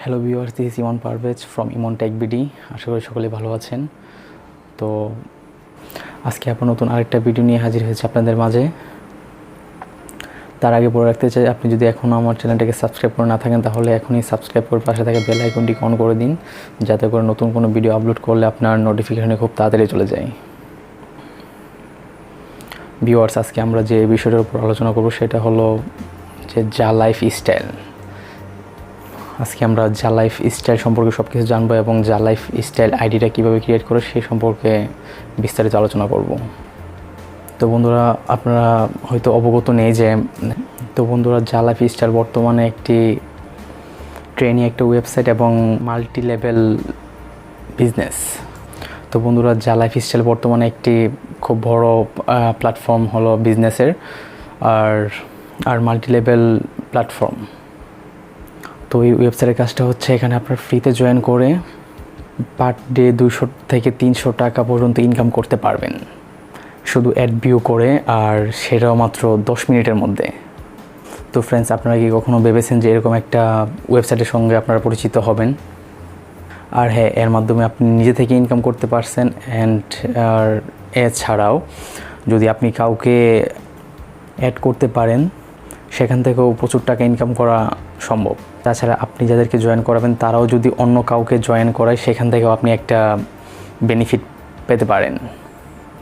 Hello viewers, this is Emon Parvez from Emon tech BD. আশা করি সকলে ভালো আছেন। তো আজকে আবার নতুন আরেকটা ভিডিও নিয়ে হাজির হয়েছে আপনাদের মাঝে। তার আগে বলে রাখতে চাই, আপনি যদি এখনও আমার চ্যানেলটাকে সাবস্ক্রাইব করে না থাকেন তাহলে এখনই সাবস্ক্রাইব করে পাশে থাকা বেল আইকনটি অন করে দিন, যাতে করে নতুন কোনো ভিডিও আপলোড করলে আপনার নোটিফিকেশনে খুব তাড়াতাড়ি চলে যায়। ভিউয়ার্স, আজকে আমরা যে বিষয়টার উপর আলোচনা করব সেটা হলো যে যা লাইফ স্টাইল। আজকে আমরা যা লাইফ স্টাইল সম্পর্কে সব কিছু জানবো এবং যা লাইফ স্টাইল আইডিটা কীভাবে ক্রিয়েট করে সেই সম্পর্কে বিস্তারিত আলোচনা করব। তো বন্ধুরা, আপনারা হয়তো অবগত নেই যে যা লাইফ স্টাইল বর্তমানে একটি ট্রেনিং একটা ওয়েবসাইট এবং মাল্টি লেভেল বিজনেস। তো বন্ধুরা, যা লাইফ স্টাইল বর্তমানে একটি খুব বড় প্ল্যাটফর্ম হলো বিজনেসের আর মাল্টি লেভেল প্ল্যাটফর্ম। তো এই ওয়েবসাইটের কাজটা হচ্ছে, এখানে আপনার ফ্রিতে জয়েন করে পার ডে 200 থেকে 300 টাকা পর্যন্ত ইনকাম করতে পারবেন, শুধু অ্যাড ভিউ করে, আর সেটাও মাত্র 10 মিনিটের মধ্যে। তো ফ্রেন্ডস, আপনারা কি কখনো ভেবেছেন যে এরকম একটা ওয়েবসাইটের সঙ্গে আপনারা পরিচিত হবেন? আর হ্যাঁ, এর মাধ্যমে আপনি নিজে থেকে ইনকাম করতে পারছেন। আর এছাড়াও যদি আপনি কাউকে অ্যাড করতে পারেন, সেখান থেকেও প্রচুর টাকা ইনকাম করা সম্ভব। তাছাড়া আপনি যাদেরকে জয়েন করাবেন তারাও যদি অন্য কাউকে জয়েন করায়, সেখান থেকেও আপনি একটা বেনিফিট পেতে পারেন।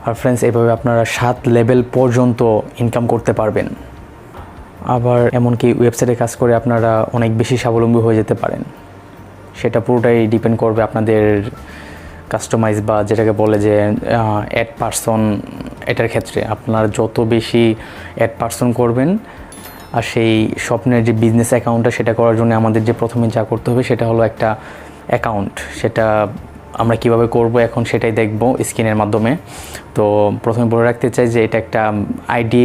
আর ফ্রেন্ডস, এইভাবে আপনারা 7 লেভেল পর্যন্ত ইনকাম করতে পারবেন। আবার এমনকি ওয়েবসাইটে কাজ করে আপনারা অনেক বেশি স্বাবলম্বী হয়ে যেতে পারেন। সেটা পুরোটাই ডিপেন্ড করবে আপনাদের কাস্টমাইজ বা যেটাকে বলে যে অ্যাড পারসন, এটার ক্ষেত্রে আপনারা যত বেশি অ্যাড পারসন করবেন, আর সেই স্বপ্নের যে বিজনেস অ্যাকাউন্টটা সেটা করার জন্য আমাদের যে প্রথমে যা করতে হবে সেটা হলো একটা অ্যাকাউন্ট। সেটা আমরা কিভাবে করব এখন সেটাই দেখব স্ক্রিনের মাধ্যমে। তো প্রথমে বলে রাখতে চাই যে এটা একটা আইডি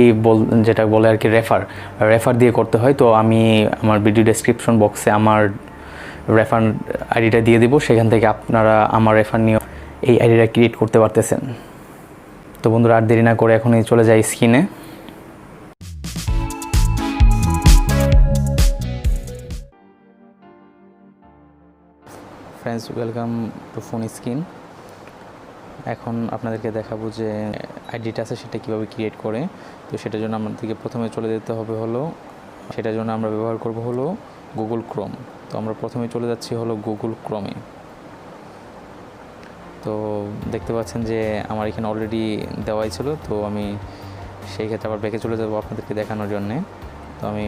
যেটা বলে আর কি রেফার দিয়ে করতে হয়। তো আমি আমার ভিডিও ডেসক্রিপশন বক্সে আমার রেফার আইডিটা দিয়ে দিব, সেখান থেকে আপনারা আমার রেফার নিয়ে এই আইডিটা ক্রিয়েট করতে পারতেছেন। তো বন্ধুরা, আর দেরি না করে এখনই চলে যাই স্ক্রিনে। Friends, welcome to phone screen. এখন আপনাদেরকে দেখাবো যে আইডিটা আছে সেটা কীভাবে ক্রিয়েট করে। তো সেটার জন্য আমাদেরকে প্রথমে চলে যেতে হবে সেটার জন্য আমরা ব্যবহার করব গুগল ক্রোম। তো আমরা প্রথমে চলে যাচ্ছি গুগল ক্রোমে। তো দেখতে পাচ্ছেন যে আমার এখানে অলরেডি দেওয়াই ছিল, তো আমি সেই ক্ষেত্রে আবার ব্যাকে চলে যাব আপনাদেরকে দেখানোর জন্যে। তো আমি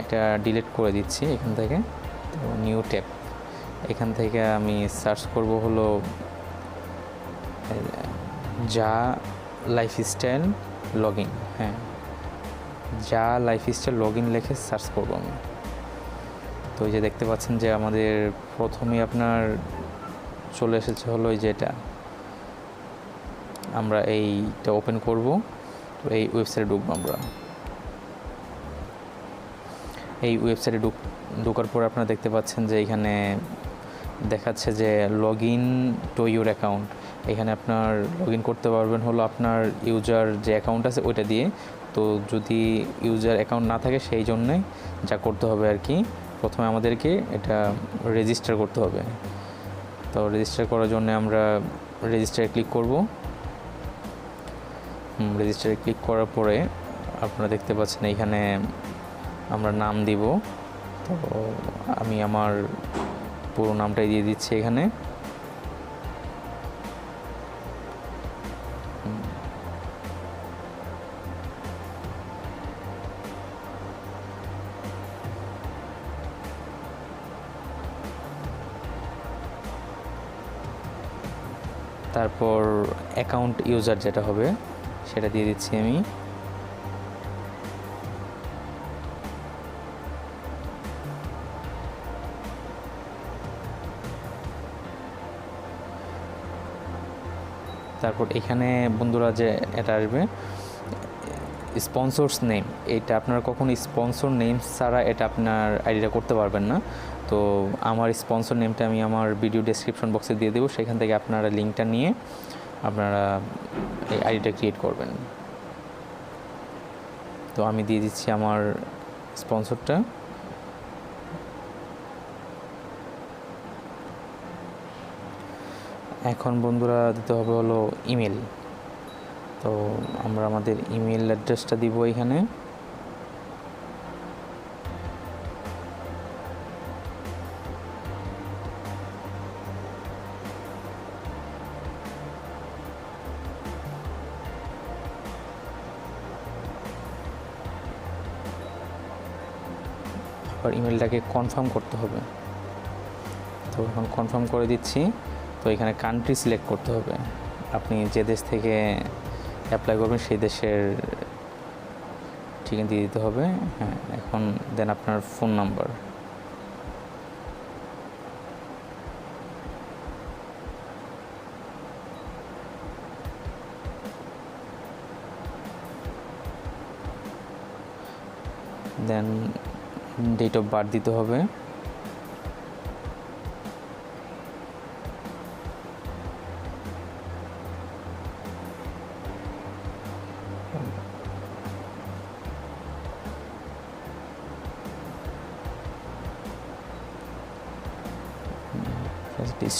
এটা ডিলিট করে দিচ্ছি এখান থেকে। তো নিউ ট্যাব, এখান থেকে আমি সার্চ করব যা লাইফস্টাইল লগইন। হ্যাঁ, যা লাইফস্টাইল লগইন লিখে সার্চ করব আমি। তো এই যে দেখতে পাচ্ছেন যে আমাদের প্রথমেই আপনার চলে এসেছে এই যে এটা, আমরা এইটা ওপেন করব। তো এই ওয়েবসাইটে ঢুকবো আমরা। এই ওয়েবসাইটে ঢোকার পর আপনারা দেখতে পাচ্ছেন যে এখানে দেখাচ্ছে যে log in to your account. এখানে আপনার লগ ইন করতে পারবেন আপনার ইউজার যে অ্যাকাউন্ট আছে ওইটা দিয়ে। তো যদি ইউজার অ্যাকাউন্ট না থাকে, সেই জন্যে যা করতে হবে আর কি, প্রথমে আমাদেরকে এটা রেজিস্টার করতে হবে। তো রেজিস্টার করার জন্য আমরা রেজিস্টারে ক্লিক করব। রেজিস্টারে ক্লিক করার পরে আপনারা দেখতে পাচ্ছেন এখানে আমরা নাম দিব। তো আমি আমার পুরো নামটাই দিয়ে দিচ্ছি এখানে। তারপর অ্যাকাউন্ট ইউজার যেটা হবে সেটা দিয়ে দিচ্ছি আমি। তারপর এখানে বন্ধুরা যে এটা আসবে স্পন্সরস নেম, এটা আপনারা কখনো স্পন্সর নেম ছাড়া এটা আপনার আইডিটা করতে পারবেন না। তো আমার স্পন্সর নেমটা আমি আমার ভিডিও ডেসক্রিপশন বক্সে দিয়ে দেবো, সেখান থেকে আপনারা লিঙ্কটা নিয়ে আপনারা এই আইডিটা ক্রিয়েট করবেন। তো আমি দিয়ে দিচ্ছি আমার স্পন্সরটা। এখন বন্ধুরা দিতে হবে হলো ইমেল। তো আমরা আমাদের ইমেল অ্যাড্রেসটা দিব এখানে। আর ইমেলটাকে কনফার্ম করতে হবে। তো এখন কনফার্ম করে দিচ্ছি। তো এখানে কান্ট্রি সিলেক্ট করতে হবে, আপনি যে দেশ থেকে অ্যাপ্লাই করবেন সেই দেশের ঠিকানা দিয়ে দিতে হবে। হ্যাঁ, এখন দেন আপনার ফোন নাম্বার। দেন ডেট অফ বার্থ দিতে হবে।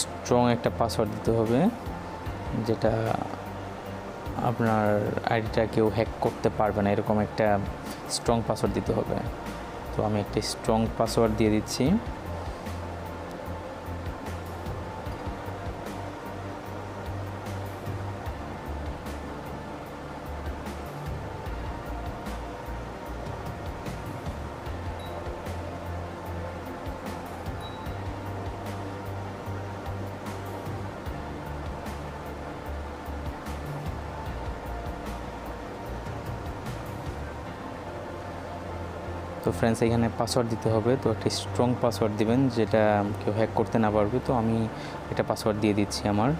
স্ট্রং একটা পাসওয়ার্ড দিতে হবে, যেটা আপনার আইডিটা কেউ হ্যাক করতে পারবে না, এরকম একটা স্ট্রং পাসওয়ার্ড দিতে হবে। তো আমি একটা স্ট্রং পাসওয়ার্ড দিয়ে দিচ্ছি। তো ফ্রেন্ডস, এখানে পাসওয়ার্ড দিতে হবে। তো একটা স্ট্রং পাসওয়ার্ড দিবেন, যেটা কেউ হ্যাক করতে না পারবে। তো আমি এটা পাসওয়ার্ড দিয়ে দিচ্ছি আমার।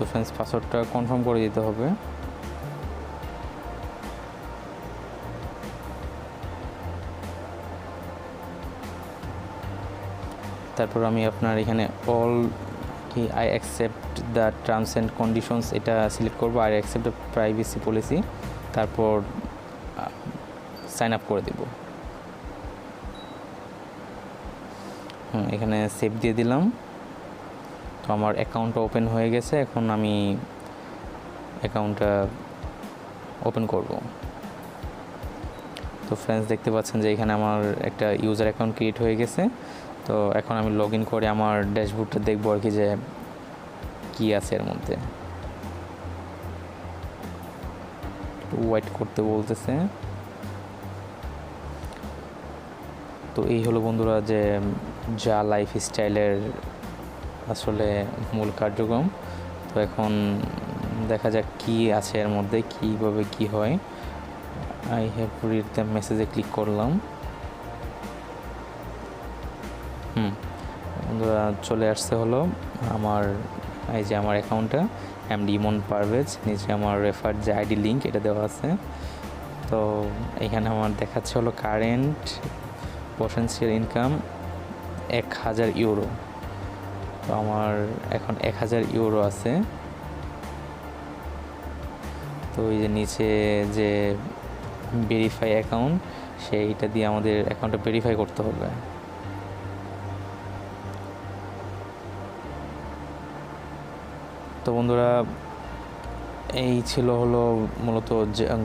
তো ফ্রেন্ডস, পাসওয়ার্ডটা কনফার্ম করে দিতে হবে। তারপর আমি আপনার এখানে অল কি I accept the terms and conditions এটা সিলেক্ট করবো, I accept the privacy policy. তারপর সাইন আপ করে দেব। এখানে সেভ দিয়ে দিলাম। তো আমার অ্যাকাউন্টটা ওপেন হয়ে গেছে। এখন আমি অ্যাকাউন্টটা ওপেন করব। তো ফ্রেন্ডস, দেখতে পাচ্ছেন যে এখানে আমার একটা ইউজার অ্যাকাউন্ট ক্রিয়েট হয়ে গেছে। তো এখন আমি লগ ইন করে আমার ড্যাশবোর্ডটা দেখবো আর কি, যে কী আছে এর মধ্যে। ওয়েট করতে বলতেছে। তো এই হলো বন্ধুরা যে যা লাইফস্টাইলের আসলে মূল কার্যক্রম। তো এখন দেখা যাক কি আছে এর মধ্যে, কীভাবে কি হয়। আই হ্যাভ রিড দ্য মেসেজে ক্লিক করলাম। বন্ধুরা, চলে আসছে হলো আমার এই যে আমার অ্যাকাউন্টটা এমডি ইমন পারভেজ। নিচে আমার রেফার যে আইডি লিঙ্ক এটা দেওয়া আছে। তো এখানে আমার দেখাচ্ছে হলো কারেন্ট পোটেনশিয়াল ইনকাম 1000 ইউরো। তো আমার এখন 1000 ইউরো আছে। তো এই যে নিচে যে ভেরিফাই অ্যাকাউন্ট, সেইটা দিয়ে আমাদের অ্যাকাউন্টটা ভেরিফাই করতে হবে। তো বন্ধুরা, এই ছিল হলো মূলত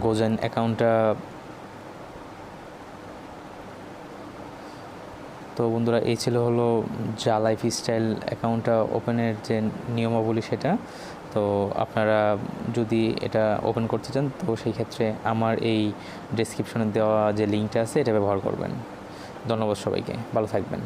গোজেন অ্যাকাউন্টটা। তো বন্ধুরা, এই ছিল হলো যা লাইফস্টাইল অ্যাকাউন্টটা ওপেনের যে নিয়মাবলী সেটা। তো আপনারা যদি এটা ওপেন করতে চান, তো সেই ক্ষেত্রে আমার এই ডেসক্রিপশনে দেওয়া যে লিঙ্কটা আছে এটা ব্যবহার করবেন। ধন্যবাদ সবাইকে, ভালো থাকবেন।